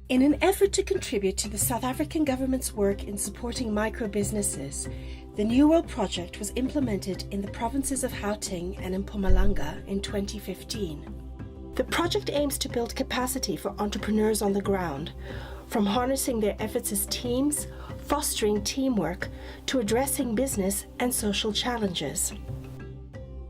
In an effort to contribute to the South African government's work in supporting micro-businesses, the New World Project was implemented in the provinces of Gauteng and Mpumalanga in 2015. The project aims to build capacity for entrepreneurs on the ground, from harnessing their efforts as teams, fostering teamwork, to addressing business and social challenges.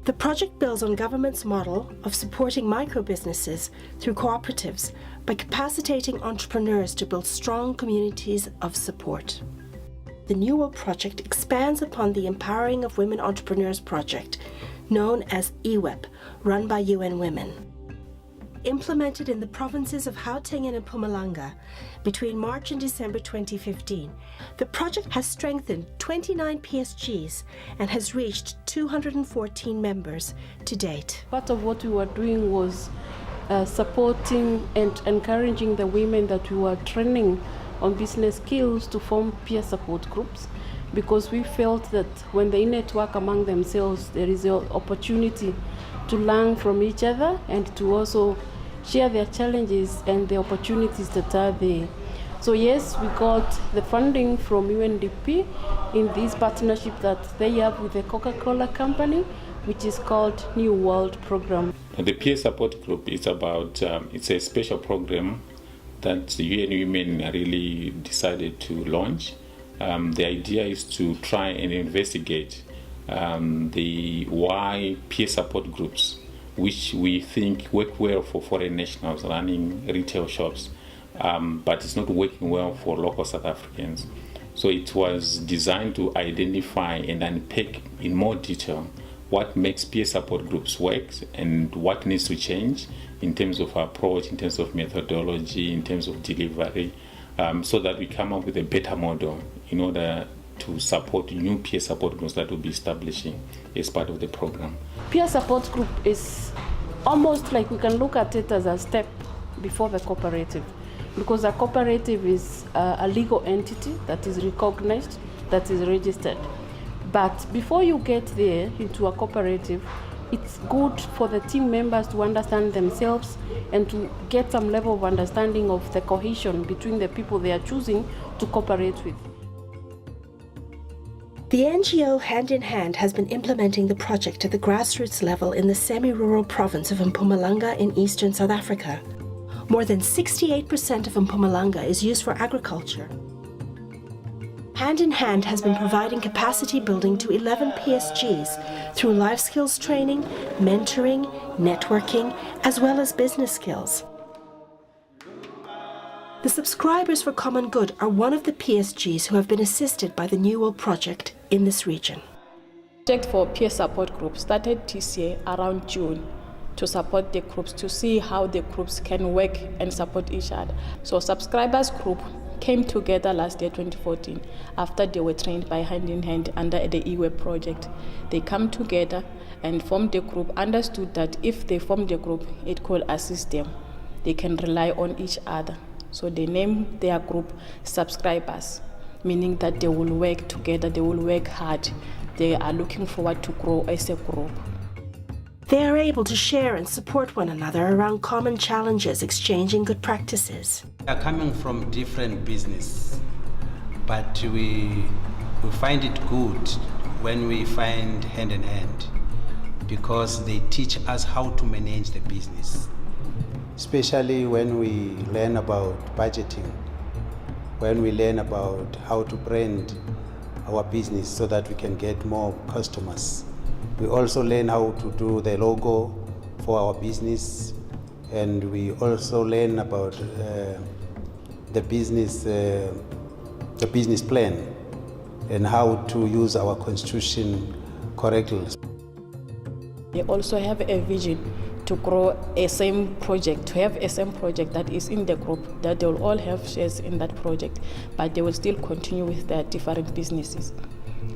The project builds on government's model of supporting micro-businesses through cooperatives by capacitating entrepreneurs to build strong communities of support. The New World Project expands upon the Empowering of Women Entrepreneurs project, known as EWEP, run by UN Women. Implemented in the provinces of Gauteng and Mpumalanga between March and December 2015, the project has strengthened 29 PSGs and has reached 214 members to date. Part of what we were doing was supporting and encouraging the women that we were training on business skills to form peer support groups, because we felt that when they network among themselves, there is an opportunity to learn from each other and to also share their challenges and the opportunities that are there. So yes, we got the funding from UNDP in this partnership that they have with the Coca-Cola company, which is called New World Program. The peer support group is about, it's a special program that the UN Women really decided to launch. The idea is to try and investigate why peer support groups, which we think work well for foreign nationals running retail shops, but it's not working well for local South Africans. So it was designed to identify and unpack in more detail what makes peer support groups work and what needs to change in terms of approach, in terms of methodology, in terms of delivery, so that we come up with a better model in order to support new peer support groups that will be establishing as part of the program. Peer support group is almost like we can look at it as a step before the cooperative, because a cooperative is a legal entity that is recognized, that is registered. But before you get there into a cooperative, it's good for the team members to understand themselves and to get some level of understanding of the cohesion between the people they are choosing to cooperate with. The NGO Hand in Hand has been implementing the project at the grassroots level in the semi-rural province of Mpumalanga in eastern South Africa. More than 68% of Mpumalanga is used for agriculture. Hand in Hand has been providing capacity building to 11 PSGs through life skills training, mentoring, networking, as well as business skills. The Subscribers for Common Good are one of the PSGs who have been assisted by the New World Project in this region. The project for peer support groups started this year around June to support the groups, to see how the groups can work and support each other. So Subscribers group came together last year, 2014, after they were trained by Hand in Hand under the EWEP project. They come together and formed a group, understood that if they formed a group, it could assist them. They can rely on each other. So they named their group Subscribers, meaning that they will work together, they will work hard. They are looking forward to grow as a group. They are able to share and support one another around common challenges, exchanging good practices. We are coming from different business, but we find it good when we find Hand in Hand, because they teach us how to manage the business. Especially when we learn about budgeting, when we learn about how to brand our business so that we can get more customers. We also learn how to do the logo for our business, and we also learn about the business plan and how to use our constitution correctly. They also have a vision to grow a same project, to have a same project that is in the group, that they will all have shares in that project, but they will still continue with their different businesses.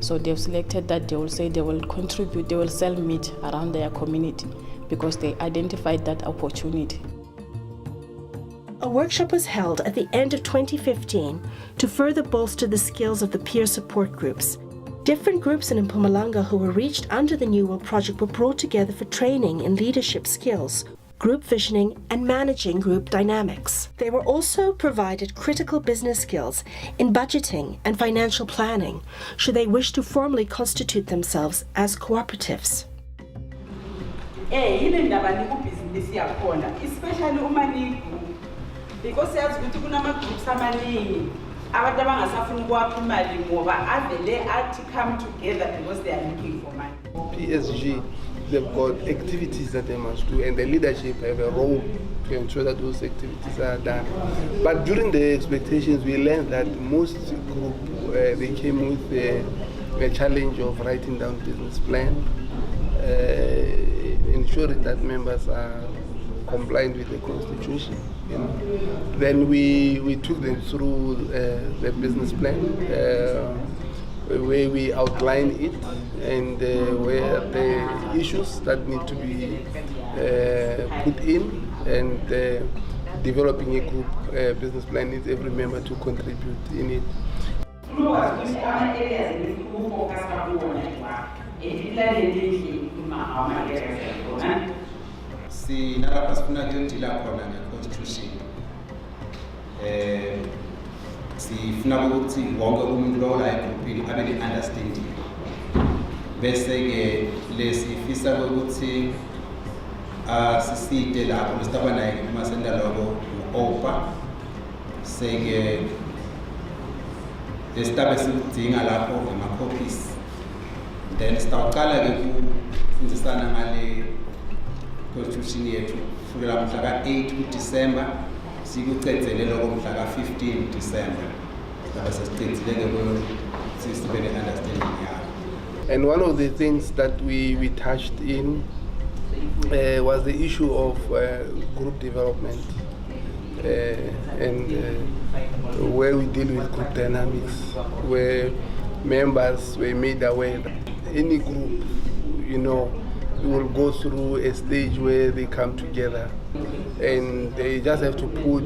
So they've selected that they will say they will contribute, they will sell meat around their community because they identified that opportunity. A workshop was held at the end of 2015 to further bolster the skills of the peer support groups. Different groups in Mpumalanga who were reached under the New World Project were brought together for training in leadership skills, group visioning, and managing group dynamics. They were also provided critical business skills in budgeting and financial planning, should they wish to formally constitute themselves as cooperatives. Yile ndaba nikubhizinisi yakhona, especially uma nigroup, because yazi ukuthi kunama-groups amaningi abantu abangasafuni ukwapha imali ngoba avele athi come together because they are looking for money. PSG, they've got activities that they must do, and the leadership have a role to ensure that those activities are done. But during the expectations, we learned that most group they came with a challenge of writing down business plan, ensuring that members are compliant with the constitution. You know. Then we took them through the business plan, where we outline it and where the issues that need to be put in, and developing a group business plan needs every member to contribute in it. Sinalapha sifuna kuyodila khona nge-constitution. Sifuna ukuthi wonke umuntu lowo egrouphini abe ne-understanding. Bese-ke lesifisa ukuthi siside lapho lesitaba naye kumasenda lokho u-OPA. Seke lesitabe sikudinga lapho ngama-copies. Then sitawuqala-ke ukufundisana ngale constitution yethu kusukela mhla ka-8 kuDisemba sikucedzele lokho mhla ka-15 December. And one of the things that we touched in was the issue of group development and where we deal with group dynamics, where members were made aware that any group, you know, will go through a stage where they come together and they just have to put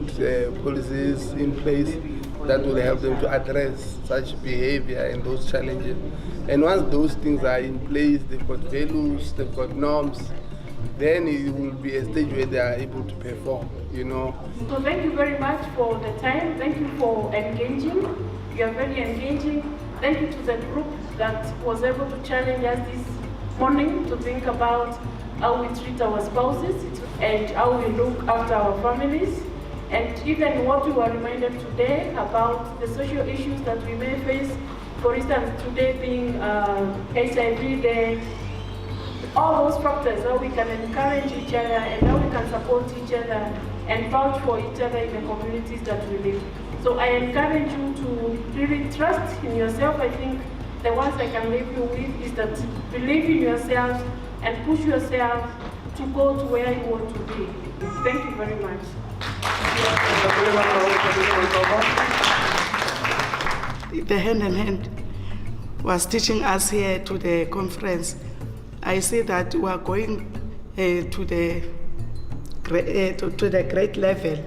policies in place that will help them to address such behavior and those challenges. And once those things are in place, they've got values, they've got norms, then it will be a stage where they are able to perform, you know. So thank you very much for the time. Thank you for engaging. You are very engaging. Thank you to the group that was able to challenge us this morning to think about how we treat our spouses and how we look after our families. And even what we were reminded today about the social issues that we may face, for instance, today being HIV Day, all those factors, how we can encourage each other and how we can support each other and vouch for each other in the communities that we live. So I encourage you to really trust in yourself. I think the ones I can leave you with is that believe in yourself and push yourself to go to where you want to be. Thank you very much. The hand in hand was teaching us here to the conference. I see that we are going to the great level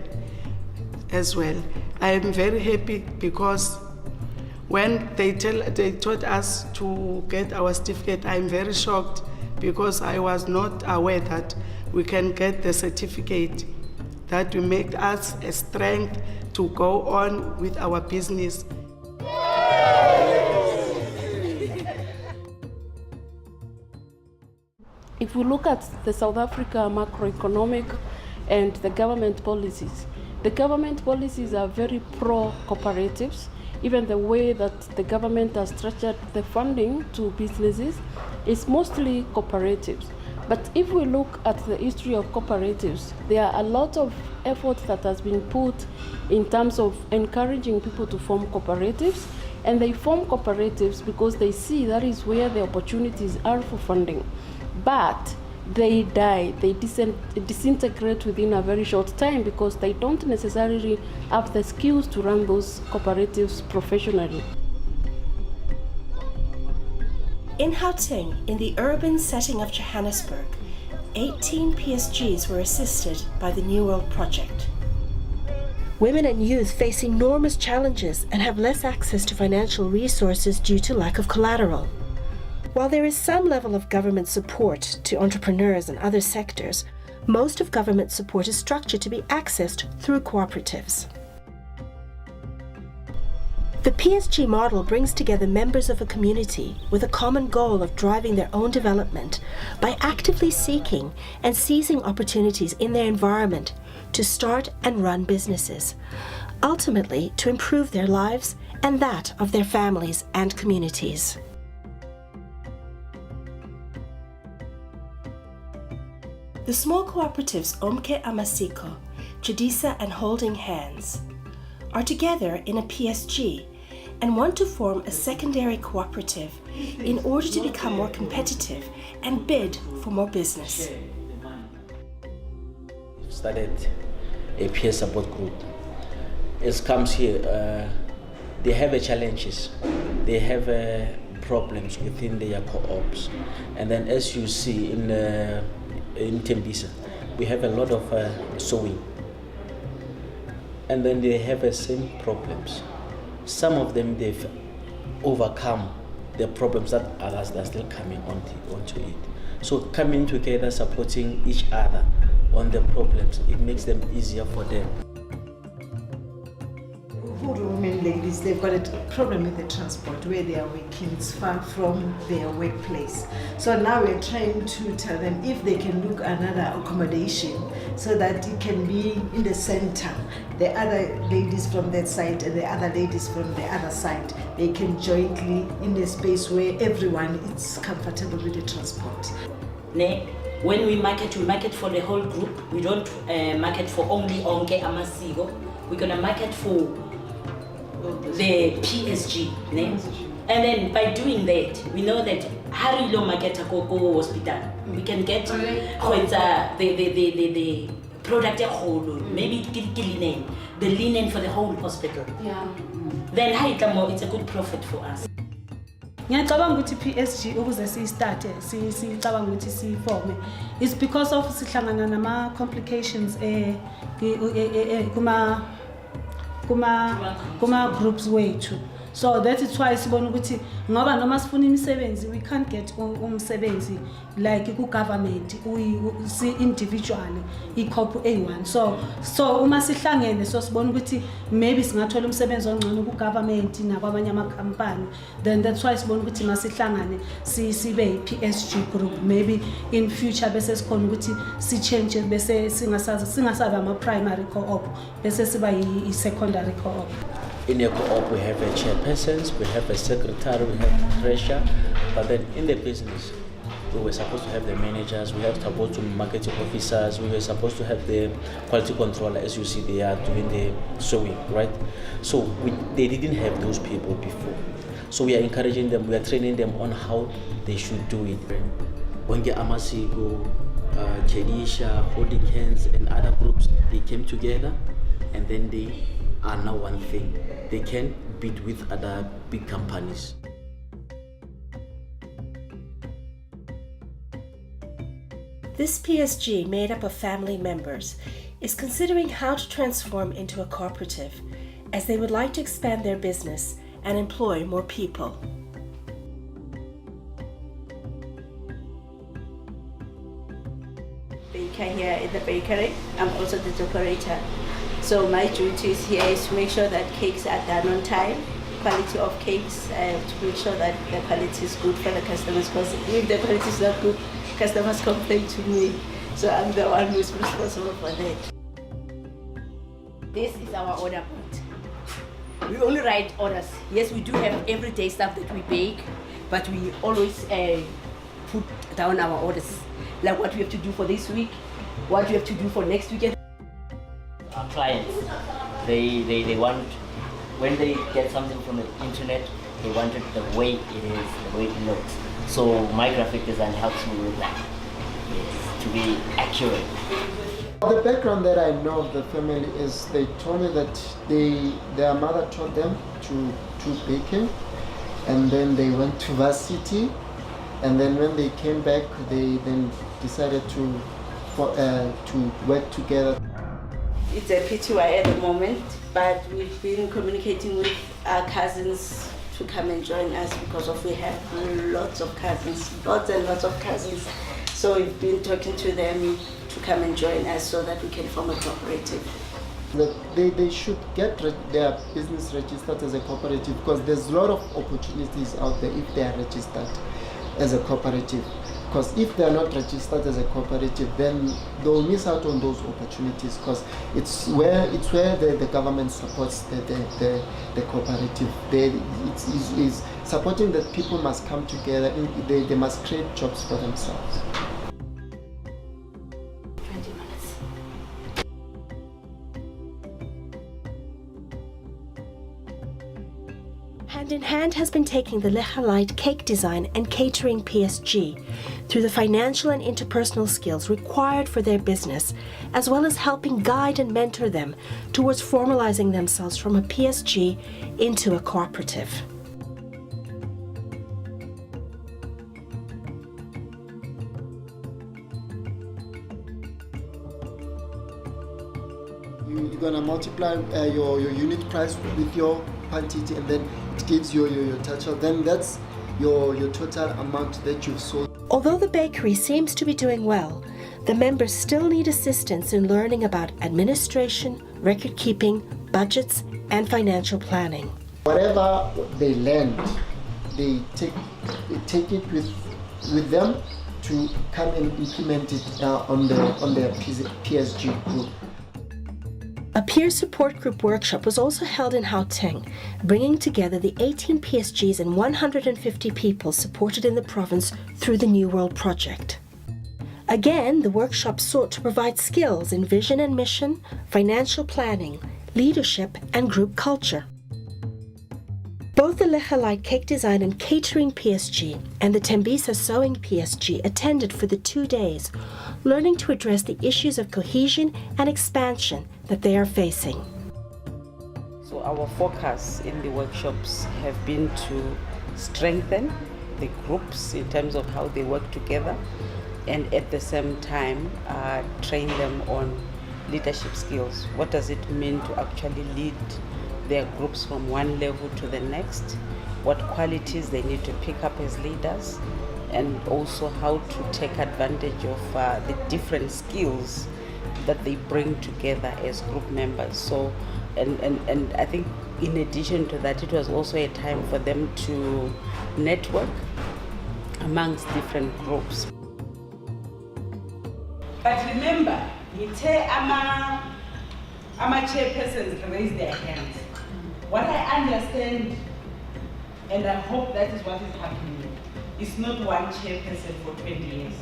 as well. I am very happy because when they taught us to get our certificate, I'm very shocked because I was not aware that we can get the certificate that will make us a strength to go on with our business. If we look at the South Africa macroeconomic and the government policies are very pro-cooperatives. Even the way that the government has structured the funding to businesses is mostly cooperatives. But if we look at the history of cooperatives, there are a lot of effort that has been put in terms of encouraging people to form cooperatives, and they form cooperatives because they see that is where the opportunities are for funding. But they die, they disintegrate within a very short time because they don't necessarily have the skills to run those cooperatives professionally. In Gauteng, in the urban setting of Johannesburg, 18 PSGs were assisted by the New World Project. Women and youth face enormous challenges and have less access to financial resources due to lack of collateral. While there is some level of government support to entrepreneurs and other sectors, Most of government support is structured to be accessed through cooperatives. The PSG model brings together members of a community with a common goal of driving their own development by actively seeking and seizing opportunities in their environment to start and run businesses, ultimately to improve their lives and that of their families and communities. The small cooperatives Omke Amasiko, Chedisa and Holding Hands are together in a PSG and want to form a secondary cooperative in order to become more competitive and bid for more business. Started a peer support group. It comes here, they have challenges, they have problems within their co-ops, and then as you see in Tembisa, we have a lot of sewing, and then they have the same problems. Some of them they've overcome the problems that others are still coming onto it. So coming together, supporting each other on the problems, it makes them easier for them. Women ladies, they've got a problem with the transport where they are working. It's far from their workplace. So now we're trying to tell them if they can look another accommodation so that it can be in the center. The other ladies from that side and the other ladies from the other side, they can jointly in a space where everyone is comfortable with the transport. When we market for the whole group. We don't market for only Onke Amasiko. We're gonna market for the PSG, and then by doing that, we know that Harilo Market Koko Hospital, we can get the product whole, maybe the linen for the whole hospital. Yeah. Then it's a good profit for us. Ngiyacabanga ukuthi PSG ukuze si-start sicabanga ukuthi siforme is because of sihlangana nama complications kuma groups wethu. So that is why sibona ukuthi ngoba noma sifuna imisebenzi we can't get umsebenzi like ku government si individually icorp A1. So uma sihlangene so sibona ukuthi maybe singathola umsebenzi ongcono ku government nakwabanye ama company, then that's why sibona ukuthi masihlangane sibe PSG group, maybe in future bese sikhona ukuthi si change bese singasabe ama primary co-op bese siba I secondary co-op. In a co-op, we have a chairpersons, we have a secretary, we have treasurer, but then in the business, we were supposed to have the managers, we were supposed to marketing officers, we were supposed to have the quality controller, as you see they are doing the sewing, right? So they didn't have those people before. So we are encouraging them, we are training them on how they should do it. Onke Amasiko, Chedisa, Holding Hands, and other groups, they came together, and then they are now one thing. They can bid with other big companies. This PSG, made up of family members, is considering how to transform into a cooperative, as they would like to expand their business and employ more people. Baker here in the bakery. I'm also the decorator. So my duties here is to make sure that cakes are done on time, quality of cakes, to make sure that the quality is good for the customers, because if the quality is not good, customers complain to me. So I'm the one who's responsible for that. This is our order board. We only write orders. Yes, we do have everyday stuff that we bake, but we always put down our orders, like what we have to do for this week, what we have to do for next weekend. Our clients, they want, when they get something from the internet, they want it the way it is, the way it looks. So my graphic design helps me with that, to be accurate. The background that I know of the family is they told me that their mother taught them to baking, and then they went to varsity, and then when they came back, they then decided to work together. It's a PTY at the moment, but we've been communicating with our cousins to come and join us because we have lots of cousins, lots and lots of cousins. So we've been talking to them to come and join us so that we can form a cooperative. That they should get their business registered as a cooperative, because there's a lot of opportunities out there if they are registered as a cooperative. Because if they are not registered as a cooperative, then they'll miss out on those opportunities, because it's where the government supports the cooperative. It's supporting that people must come together, they must create jobs for themselves. Hand in Hand has been taking the Lichamite cake design and catering PSG through the financial and interpersonal skills required for their business, as well as helping guide and mentor them towards formalizing themselves from a PSG into a cooperative. You're gonna multiply your unit price with your quantity, and then it gives you your total. Then that's your total amount that you've sold. Although the bakery seems to be doing well, the members still need assistance in learning about administration, record keeping, budgets, and financial planning. Whatever they learned, they take it with them to come and implement it on their PSG group. A peer support group workshop was also held in Gauteng, bringing together the 18 PSGs and 150 people supported in the province through the New World Project. Again, the workshop sought to provide skills in vision and mission, financial planning, leadership, and group culture. Both the Lichamite cake design and catering PSG and the Tembisa sewing PSG attended for the 2 days, learning to address the issues of cohesion and expansion that they are facing. So our focus in the workshops have been to strengthen the groups in terms of how they work together, and at the same time train them on leadership skills. What does it mean to actually lead their groups from one level to the next? What qualities they need to pick up as leaders, and also how to take advantage of the different skills that they bring together as group members. So, and I think in addition to that, it was also a time for them to network amongst different groups. But remember, ama chairpersons raise their hands. What I understand, and I hope that is what is happening, is not one chairperson for 20 years.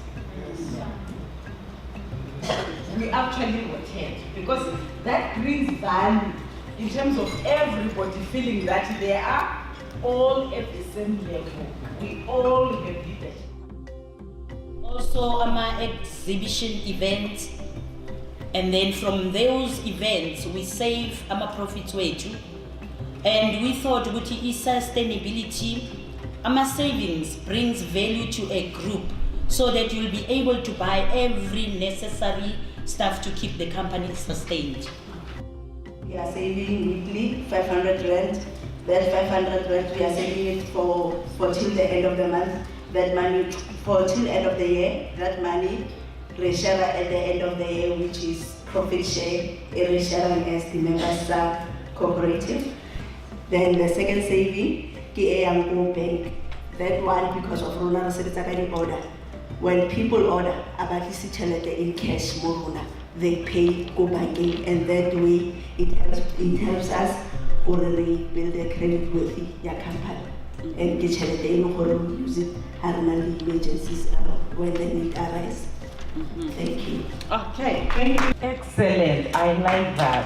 We actually rotate, because that brings value in terms of everybody feeling that they are all at the same level. We all have leadership. Also, exhibition events, and then from those events we save profits wethu, and we thought ukuthi sustainability, savings brings value to a group, so that you'll be able to buy every necessary stuff to keep the company sustained. We are saving weekly 500 rand. That 500 rand we are saving it for till the end of the month. That money for till end of the year. That money we share at the end of the year, which is profit share. We share as the members cooperative. Then the second saving, Kiyangu Bank. That one because of Rona Secretary order. When people order about in cash, they pay go banking, and that way it helps us already build a credit worthy company and get use it emergencies when the need arise. Thank you. Okay, thank you. Excellent. I like that.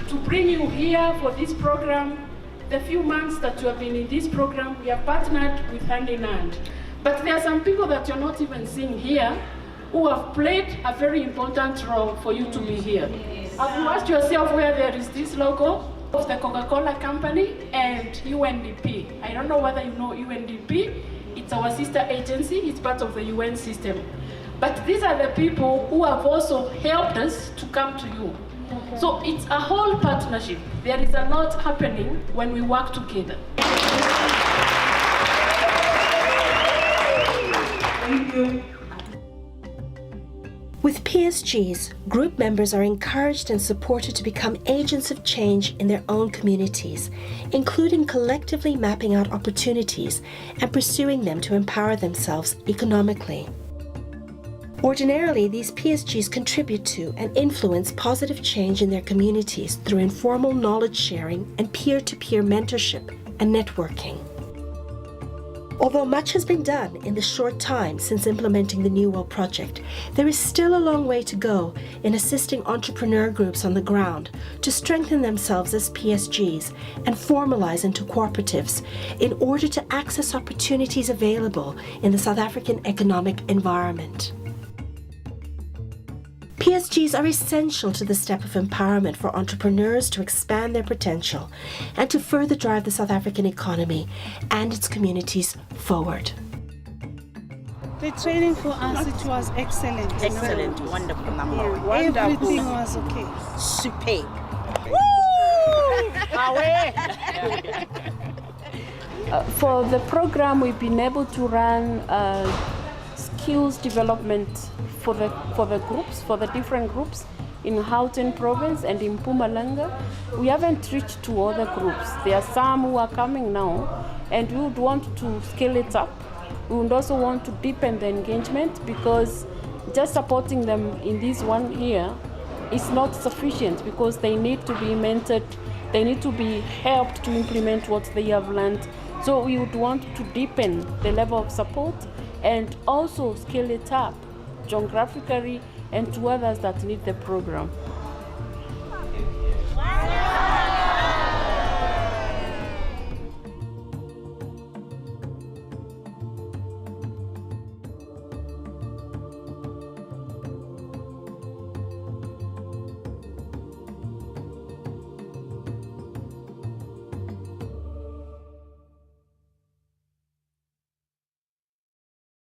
To bring you here for this program, the few months that you have been in this program, we have partnered with Hand in Hand. But there are some people that you're not even seeing here who have played a very important role for you to be here. Have you asked yourself where there is this logo of the Coca-Cola company and UNDP? I don't know whether you know UNDP. It's our sister agency. It's part of the UN system. But these are the people who have also helped us to come to you. So it's a whole partnership. There is a lot happening when we work together. Thank you. With PSGs, group members are encouraged and supported to become agents of change in their own communities, including collectively mapping out opportunities and pursuing them to empower themselves economically. Ordinarily, these PSGs contribute to and influence positive change in their communities through informal knowledge sharing and peer-to-peer mentorship and networking. Although much has been done in the short time since implementing the New World Project, there is still a long way to go in assisting entrepreneur groups on the ground to strengthen themselves as PSGs and formalize into cooperatives in order to access opportunities available in the South African economic environment. PSGs are essential to the step of empowerment for entrepreneurs to expand their potential and to further drive the South African economy and its communities forward. The training for us, it was excellent. Excellent, wonderful, number Yeah, one. everything was okay. Superb. For the program, we've been able to run skills development for the groups, for the different groups in Gauteng province and in Mpumalanga. We haven't reached to other groups. There are some who are coming now, and we would want to scale it up. We would also want to deepen the engagement, because just supporting them in this one year is not sufficient, because they need to be mentored, they need to be helped to implement what they have learned. So we would want to deepen the level of support and also scale it up geographically and to others that need the program.